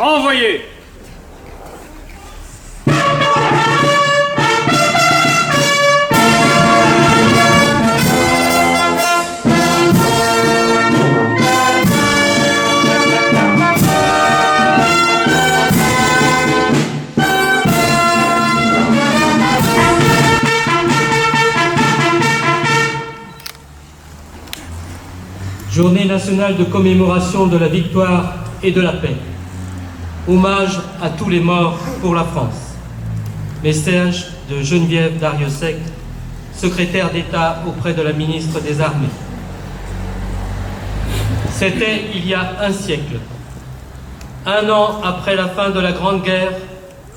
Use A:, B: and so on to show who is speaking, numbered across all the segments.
A: Envoyez!
B: Journée nationale de commémoration de la victoire et de la paix. Hommage à tous les morts pour la France. Message de Geneviève Darrieussecq, secrétaire d'État auprès de la ministre des Armées. C'était il y a un siècle. Un an après la fin de la Grande Guerre,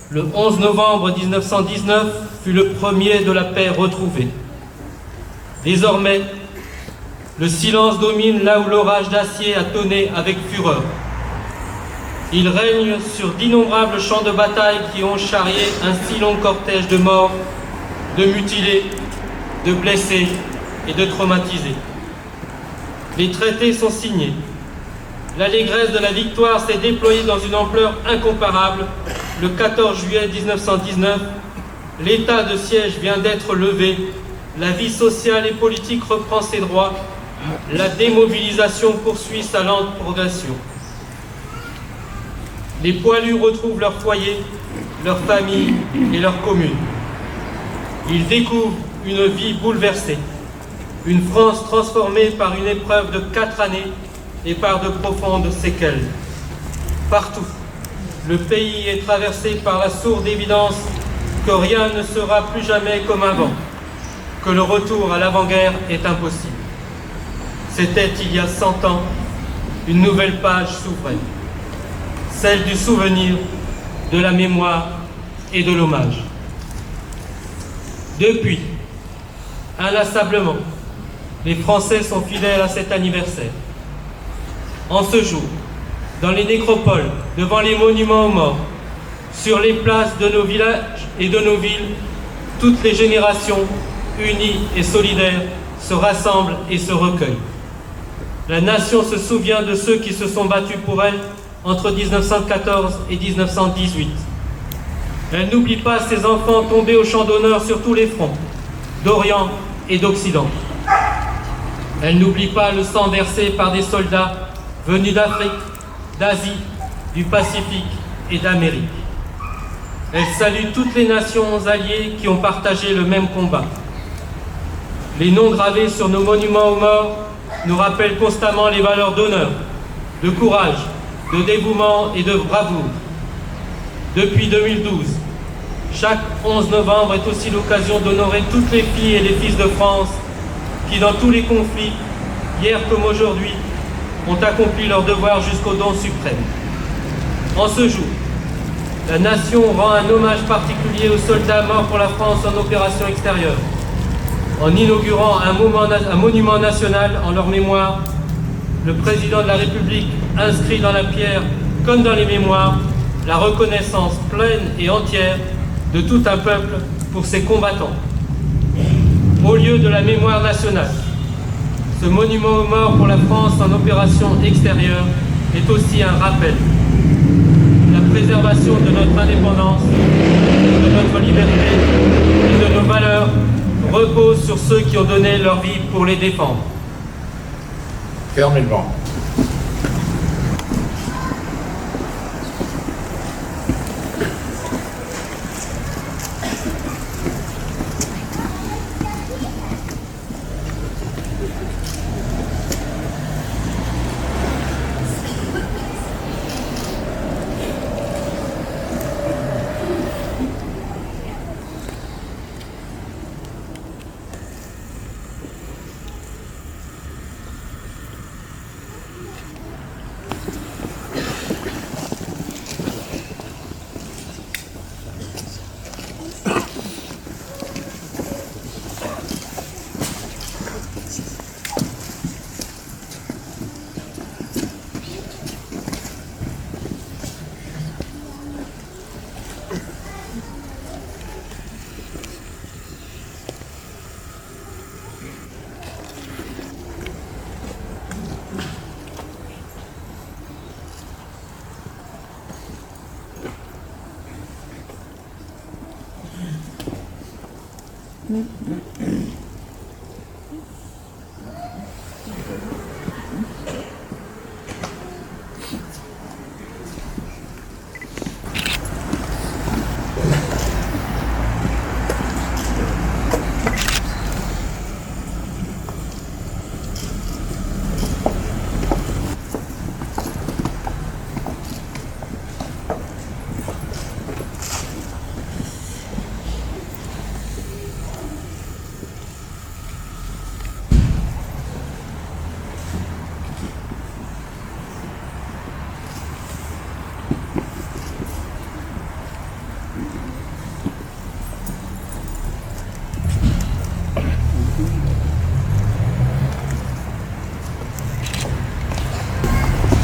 B: le 11 novembre 1919 fut le premier de la paix retrouvée. Désormais, le silence domine là où l'orage d'acier a tonné avec fureur. Il règne sur d'innombrables champs de bataille qui ont charrié un si long cortège de morts, de mutilés, de blessés et de traumatisés. Les traités sont signés. L'allégresse de la victoire s'est déployée dans une ampleur incomparable. Le 14 juillet 1919, l'état de siège vient d'être levé. La vie sociale et politique reprend ses droits. La démobilisation poursuit sa lente progression. Les poilus retrouvent leur foyer, leur famille et leur commune. Ils découvrent une vie bouleversée, une France transformée par une épreuve de 4 années et par de profondes séquelles. Partout, le pays est traversé par la sourde évidence que rien ne sera plus jamais comme avant, que le retour à l'avant-guerre est impossible. C'était il y a 100 ans, une nouvelle page s'ouvrait, celle du souvenir, de la mémoire et de l'hommage. Depuis, inlassablement, les Français sont fidèles à cet anniversaire. En ce jour, dans les nécropoles, devant les monuments aux morts, sur les places de nos villages et de nos villes, toutes les générations, unies et solidaires, se rassemblent et se recueillent. La nation se souvient de ceux qui se sont battus pour elle entre 1914 et 1918. Elle n'oublie pas ses enfants tombés au champ d'honneur sur tous les fronts, d'Orient et d'Occident. Elle n'oublie pas le sang versé par des soldats venus d'Afrique, d'Asie, du Pacifique et d'Amérique. Elle salue toutes les nations alliées qui ont partagé le même combat. Les noms gravés sur nos monuments aux morts nous rappellent constamment les valeurs d'honneur, de courage, de dévouement et de bravoure. Depuis 2012, chaque 11 novembre est aussi l'occasion d'honorer toutes les filles et les fils de France qui, dans tous les conflits, hier comme aujourd'hui, ont accompli leur devoir jusqu'au don suprême. En ce jour, la nation rend un hommage particulier aux soldats morts pour la France en opération extérieure, en inaugurant un monument national en leur mémoire. Le président de la République inscrit dans la pierre, comme dans les mémoires, la reconnaissance pleine et entière de tout un peuple pour ses combattants. Au lieu de la mémoire nationale, ce monument aux morts pour la France en opération extérieure est aussi un rappel. La préservation de notre indépendance, de notre liberté et de nos valeurs repose sur ceux qui ont donné leur vie pour les défendre.
C: Fermez le banc.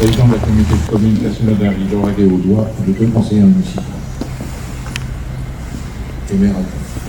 C: Président de la communauté de communes Castelnaudary, Laure Audois, et de deux conseillers municipaux. Et maire adjoint.